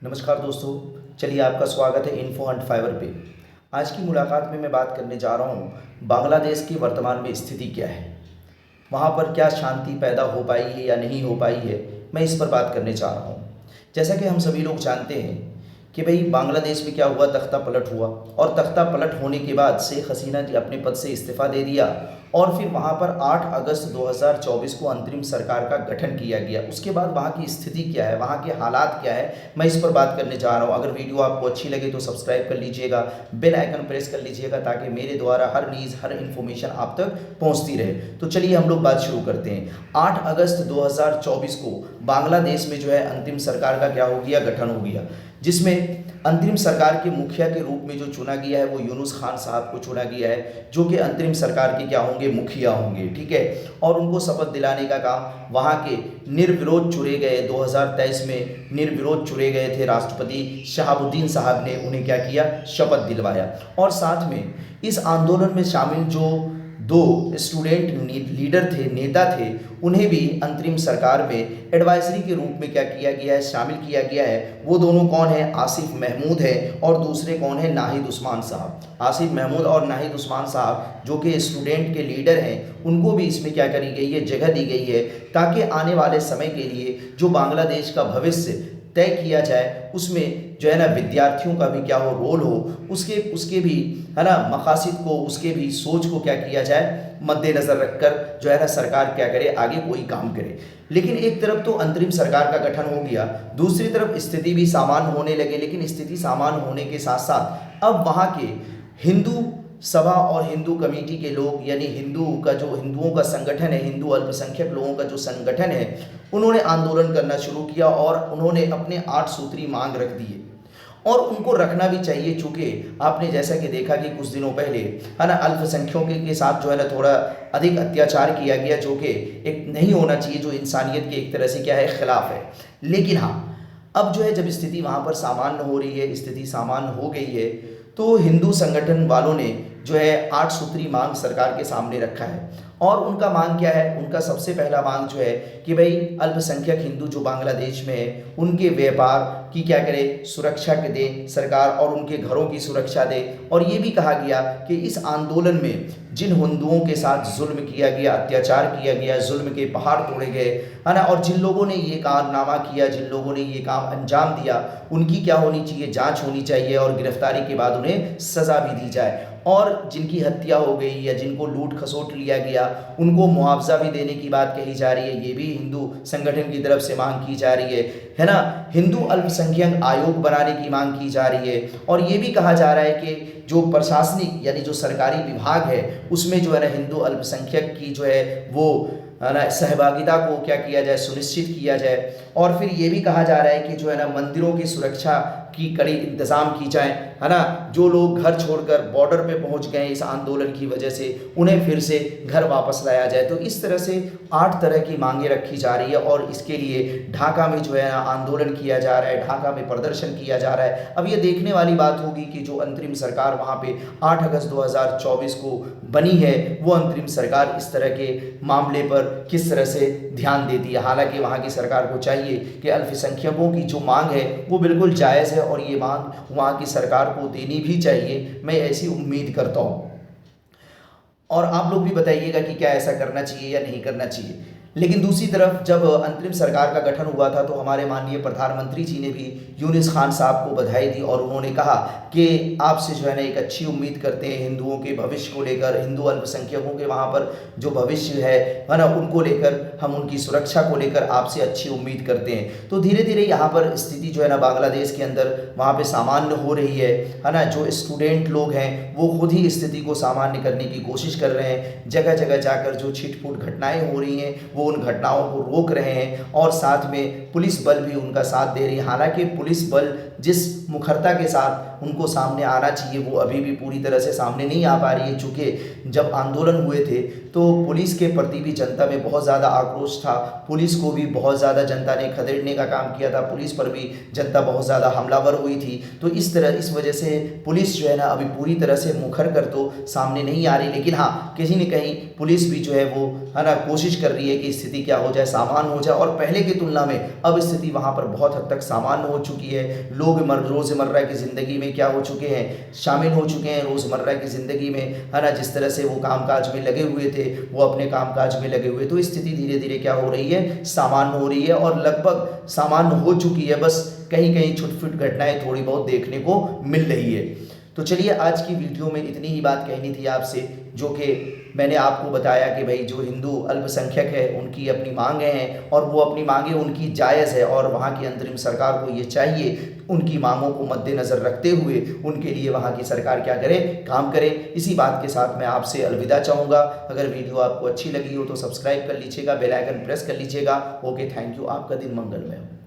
नमस्कार दोस्तों, चलिए आपका स्वागत है इन्फो हंट फाइवर पे। आज की मुलाकात में मैं बात करने जा रहा हूँ बांग्लादेश की वर्तमान में स्थिति क्या है, वहाँ पर क्या शांति पैदा हो पाई है या नहीं हो पाई है, मैं इस पर बात करने जा रहा हूँ। जैसा कि हम सभी लोग जानते हैं कि भाई बांग्लादेश में क्या हुआ, तख्ता पलट हुआ और तख्ता पलट होने के बाद शेख हसीना जी अपने पद से इस्तीफ़ा दे दिया और फिर वहाँ पर 8 अगस्त 2024 को अंतरिम सरकार का गठन किया गया। उसके बाद वहाँ की स्थिति क्या है, वहाँ के हालात क्या है, मैं इस पर बात करने जा रहा हूँ। अगर वीडियो आपको अच्छी लगे तो सब्सक्राइब कर लीजिएगा, बेल आइकन प्रेस कर लीजिएगा ताकि मेरे द्वारा हर न्यूज़ हर इन्फॉर्मेशन आप तक पहुँचती रहे। तो चलिए हम लोग बात शुरू करते हैं। 8 अगस्त 2024 को बांग्लादेश में जो है अंतिम सरकार का क्या हो गया, गठन हो गया, जिसमें अंतरिम सरकार के मुखिया के रूप में जो चुना गया है वो यूनुस खान साहब को चुना गया है, जो कि अंतरिम सरकार के क्या होंगे, मुखिया होंगे। ठीक है, और उनको शपथ दिलाने का काम वहाँ के निर्विरोध चुने गए 2023 में निर्विरोध चुने गए थे राष्ट्रपति शहाबुद्दीन साहब ने उन्हें क्या किया, शपथ दिलवाया। और साथ में इस आंदोलन में शामिल जो दो स्टूडेंट लीडर थे, नेता थे, उन्हें भी अंतरिम सरकार में एडवाइजरी के रूप में क्या किया गया है, शामिल किया गया है। वो दोनों कौन है, आसिफ महमूद है और दूसरे कौन है, नाहिद उस्मान साहब। आसिफ महमूद और नाहिद उस्मान साहब जो कि स्टूडेंट के लीडर हैं, उनको भी इसमें क्या करी गई है, जगह दी गई है ताकि आने वाले समय के लिए जो बांग्लादेश का भविष्य तय किया जाए उसमें जो है ना विद्यार्थियों का भी क्या हो, रोल हो, उसके भी है ना मकासद को, उसके भी सोच को क्या किया जाए, मद्देनज़र रखकर जो है ना सरकार क्या करे, आगे कोई काम करे। लेकिन एक तरफ तो अंतरिम सरकार का गठन हो गया, दूसरी तरफ स्थिति भी सामान्य होने लगे। लेकिन स्थिति सामान्य होने के साथ साथ अब वहाँ के हिंदू सभा और हिंदू कमेटी के लोग, यानी हिंदुओं का संगठन है, हिंदू अल्पसंख्यक लोगों का जो संगठन है, उन्होंने आंदोलन करना शुरू किया और उन्होंने अपने 8 सूत्री मांग रख दिए। और उनको रखना भी चाहिए, चूँकि आपने जैसा कि देखा कि कुछ दिनों पहले है ना अल्पसंख्यकों के साथ जो है ना थोड़ा अधिक अत्याचार किया गया, जो कि एक नहीं होना चाहिए, जो इंसानियत के एक तरह से क्या है, खिलाफ है। लेकिन हाँ, अब जो है जब स्थिति वहाँ पर सामान्य हो रही है, स्थिति सामान्य हो गई है, तो हिंदू संगठन वालों ने जो है 8 सूत्री मांग सरकार के सामने रखा है। और उनका मांग क्या है, उनका सबसे पहला मांग जो है कि भाई अल्पसंख्यक हिंदू जो बांग्लादेश में है उनके व्यापार की क्या करे, सुरक्षा के दे सरकार और उनके घरों की सुरक्षा दे। और ये भी कहा गया कि इस आंदोलन में जिन हिंदुओं के साथ जुल्म किया गया, अत्याचार किया गया, जुल्म के पहाड़ तोड़े गए, है ना, और जिन लोगों ने ये कारनामा किया, जिन लोगों ने ये काम अंजाम दिया, उनकी क्या होनी चाहिए, जांच होनी चाहिए और गिरफ्तारी के बाद उन्हें सज़ा भी दी जाए। और जिनकी हत्या हो गई या जिनको लूट खसोट लिया गया उनको मुआवजा भी देने की बात कही जा रही है, ये भी हिंदू संगठन की तरफ से मांग की जा रही है ना। हिंदू अल्पसंख्यक आयोग बनाने की मांग की जा रही है। और ये भी कहा जा रहा है कि जो प्रशासनिक यानी जो सरकारी विभाग है उसमें जो है ना हिंदू अल्पसंख्यक की जो है वो है ना सहभागिता को क्या किया जाए, सुनिश्चित किया जाए। और फिर ये भी कहा जा रहा है कि जो है ना मंदिरों की सुरक्षा की कड़ी इंतज़ाम की जाए, है ना। जो लोग घर छोड़कर बॉर्डर पे पहुंच गए इस आंदोलन की वजह से, उन्हें फिर से घर वापस लाया जाए। तो इस तरह से 8 तरह की मांगें रखी जा रही है और इसके लिए ढाका में जो है ना आंदोलन किया जा रहा है, ढाका में प्रदर्शन किया जा रहा है। अब ये देखने वाली बात होगी कि जो अंतरिम सरकार वहाँ पे 8 अगस्त 2024 को बनी है, वो अंतरिम सरकार इस तरह के मामले पर किस तरह से ध्यान देती है। हालांकि वहाँ की सरकार को चाहिए कि अल्पसंख्यकों की जो मांग है वो बिल्कुल जायज़ है और ये मांग वहाँ की सरकार को देनी भी चाहिए, मैं ऐसी उम्मीद करता हूँ। और आप लोग भी बताइएगा कि क्या ऐसा करना चाहिए या नहीं करना चाहिए। लेकिन दूसरी तरफ जब अंतरिम सरकार का गठन हुआ था तो हमारे माननीय प्रधानमंत्री जी ने भी यूनुस खान साहब को बधाई दी और उन्होंने कहा कि आपसे जो है ना एक अच्छी उम्मीद करते हैं हिंदुओं के भविष्य को लेकर, हिंदू अल्पसंख्यकों के वहाँ पर जो भविष्य है ना उनको लेकर, हम उनकी सुरक्षा को लेकर आपसे अच्छी उम्मीद करते हैं। तो धीरे धीरे यहाँ पर स्थिति जो है ना बांग्लादेश के अंदर वहाँ पर सामान्य हो रही है ना। जो स्टूडेंट लोग हैं वो खुद ही स्थिति को सामान्य करने की कोशिश कर रहे हैं, जगह जगह जाकर जो छिटपुट घटनाएँ हो रही हैं वो उन घटनाओं को रोक रहे हैं और साथ में पुलिस बल भी उनका साथ दे रही है। हालांकि पुलिस बल जिस मुखरता के साथ उनको सामने आना चाहिए, वो अभी भी पूरी तरह से सामने नहीं आ पा रही है। चूँकि जब आंदोलन हुए थे तो पुलिस के प्रति भी जनता में बहुत ज़्यादा आक्रोश था, पुलिस को भी बहुत ज़्यादा जनता ने खदेड़ने का काम किया था, पुलिस पर भी जनता बहुत ज़्यादा हमलावर हुई थी। तो इस वजह से पुलिस जो है ना अभी पूरी तरह से मुखर कर तो सामने नहीं आ रही, लेकिन हाँ कहीं न कहीं पुलिस भी जो है वो है ना कोशिश कर रही है कि स्थिति क्या हो जाए, सामान्य हो जाए। और पहले की तुलना में अब स्थिति वहाँ पर बहुत हद तक सामान्य हो चुकी है। लोग रोज़मर्रा की ज़िंदगी में क्या हो चुके हैं, शामिल हो चुके हैं रोज़मर्रा की ज़िंदगी में, है ना। जिस तरह से वो कामकाज में लगे हुए थे वो अपने कामकाज में लगे हुए, तो स्थिति धीरे धीरे क्या हो रही है, सामान्य हो रही है और लगभग सामान्य हो चुकी है। बस कहीं कहीं छुट-फुट घटनाएँ थोड़ी बहुत देखने को मिल रही है। तो चलिए आज की वीडियो में इतनी ही बात कहनी थी आपसे, जो कि मैंने आपको बताया कि भाई जो हिंदू अल्पसंख्यक है उनकी अपनी मांगें हैं और वो अपनी मांगें उनकी जायज़ है और वहाँ की अंतरिम सरकार को ये चाहिए उनकी मांगों को मद्देनज़र रखते हुए उनके लिए वहाँ की सरकार क्या करे, काम करे। इसी बात के साथ मैं आपसे अलविदा चाहूँगा। अगर वीडियो आपको अच्छी लगी हो तो सब्सक्राइब कर लीजिएगा, बेल आइकन प्रेस कर लीजिएगा। Okay, thank you. आपका दिन मंगलमय हो।